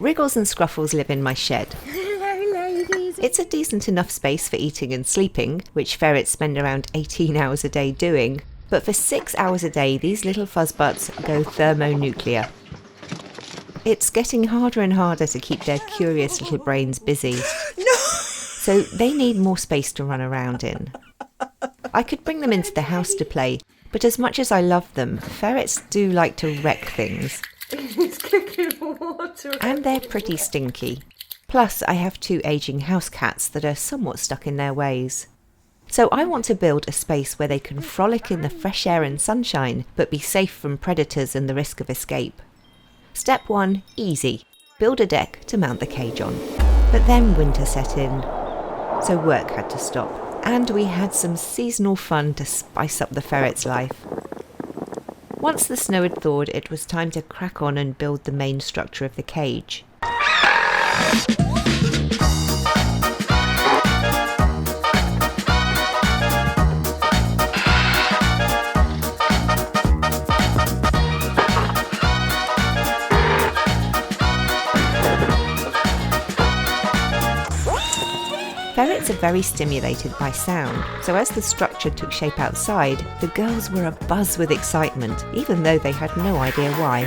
Wriggles and Scruffles live in my shed. Hello, ladies. It's a decent enough space for eating and sleeping, which ferrets spend around 18 hours a day doing. But for 6 hours a day, these little fuzzbutts go thermonuclear. It's getting harder and harder to keep their curious little brains busy. No! So they need more space to run around in. I could bring them into the house to play, but as much as I love them, ferrets do like to wreck things. It's kicking water. And they're pretty stinky. Plus, I have 2 aging house cats that are somewhat stuck in their ways. So I want to build a space where they can frolic in the fresh air and sunshine, but be safe from predators and the risk of escape. Step 1, easy. Build a deck to mount the cage on. But then winter set in, so work had to stop. And we had some seasonal fun to spice up the ferret's life. Once the snow had thawed, it was time to crack on and build the main structure of the cage. Ferrets are very stimulated by sound, so as the structure took shape outside, the girls were abuzz with excitement, even though they had no idea why.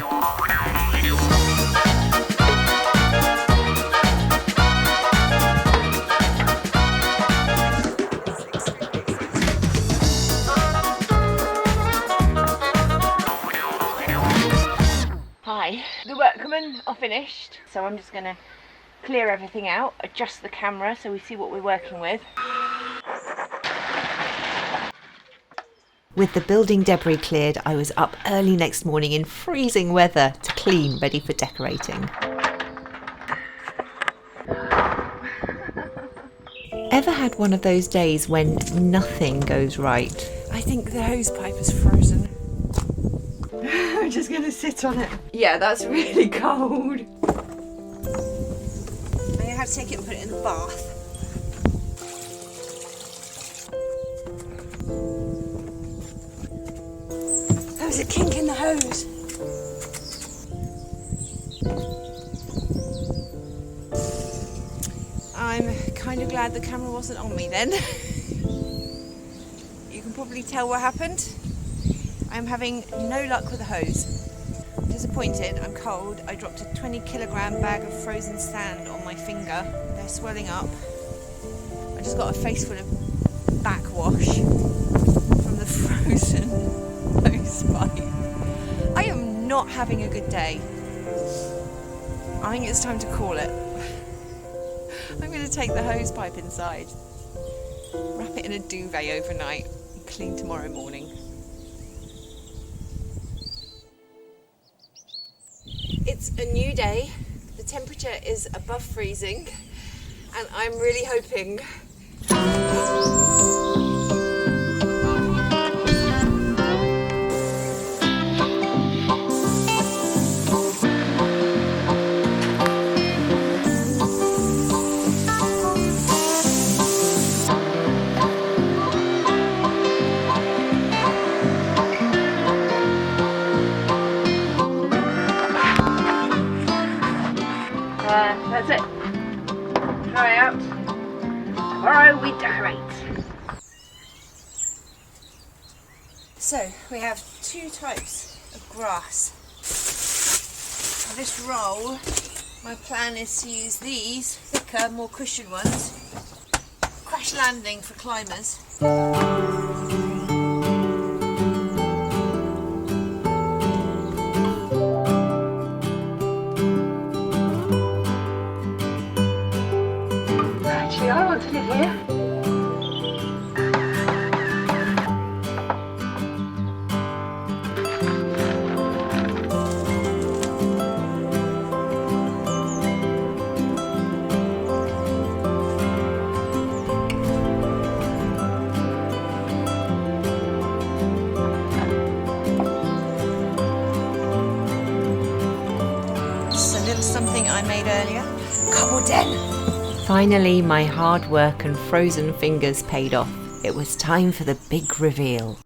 Hi, the workmen are finished, so I'm just going to clear everything out, adjust the camera so we see what we're working with. With the building debris cleared, I was up early next morning in freezing weather to clean, ready for decorating. Ever had one of those days when nothing goes right? I think the hose pipe is frozen. I'm just going to sit on it. Yeah, that's really cold. I'm going to have to take it and put it in the bath. There was a kink in the hose. I'm kind of glad the camera wasn't on me then. You can probably tell what happened. I'm having no luck with the hose. I'm disappointed, I'm cold. I dropped a 20-kilogram bag of frozen sand on my finger. They're swelling up. I just got a face full of backwash from the frozen hose pipe. I am not having a good day. I think it's time to call it. I'm going to take the hose pipe inside, wrap it in a duvet overnight, and clean tomorrow morning. It's a new day, the temperature is above freezing, and I'm really hoping that's it. Try out. Tomorrow we decorate. So we have 2 types of grass. For this roll, my plan is to use these thicker, more cushioned ones. Crash landing for climbers. Actually, I want to live here. Something I made earlier. Cobble den. Finally, my hard work and frozen fingers paid off. It was time for the big reveal.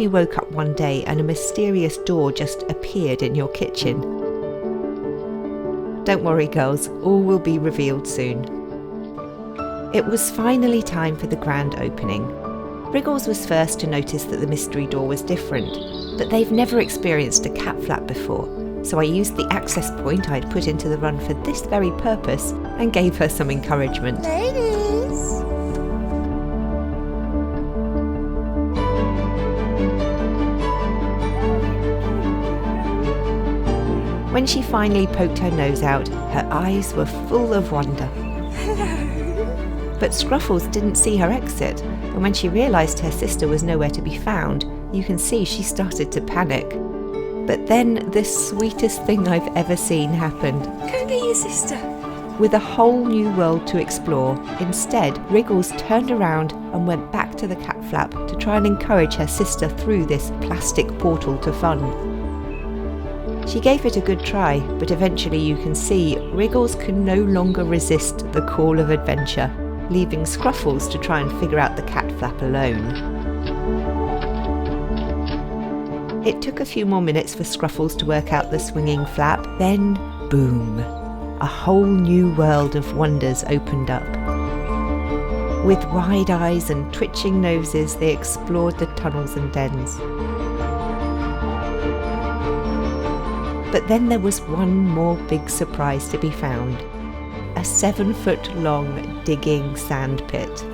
if you woke up one day and a mysterious door just appeared in your kitchen? Don't worry girls, all will be revealed soon. It was finally time for the grand opening. Wriggles was first to notice that the mystery door was different, but they've never experienced a cat flap before, so I used the access point I'd put into the run for this very purpose and gave her some encouragement. Ladies! When she finally poked her nose out, her eyes were full of wonder. But Scruffles didn't see her exit, and when she realised her sister was nowhere to be found, you can see she started to panic. But then the sweetest thing I've ever seen happened. Go and get your sister. With a whole new world to explore, instead Wriggles turned around and went back to the cat flap to try and encourage her sister through this plastic portal to fun. She gave it a good try, but eventually you can see Wriggles can no longer resist the call of adventure, leaving Scruffles to try and figure out the cat flap alone. It took a few more minutes for Scruffles to work out the swinging flap, then boom! A whole new world of wonders opened up. With wide eyes and twitching noses, they explored the tunnels and dens. But then there was one more big surprise to be found. A 7-foot-long digging sand pit.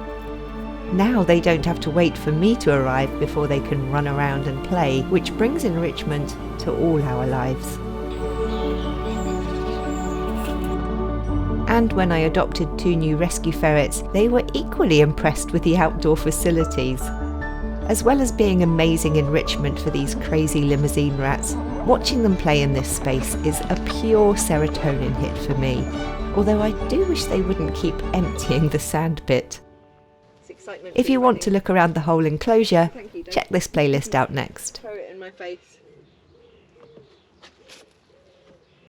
Now they don't have to wait for me to arrive before they can run around and play, which brings enrichment to all our lives. And when I adopted 2 new rescue ferrets, they were equally impressed with the outdoor facilities. As well as being amazing enrichment for these crazy limousine rats, watching them play in this space is a pure serotonin hit for me. Although I do wish they wouldn't keep emptying the sand pit. If you want to look around the whole enclosure, check this playlist out next. Throw it in my face.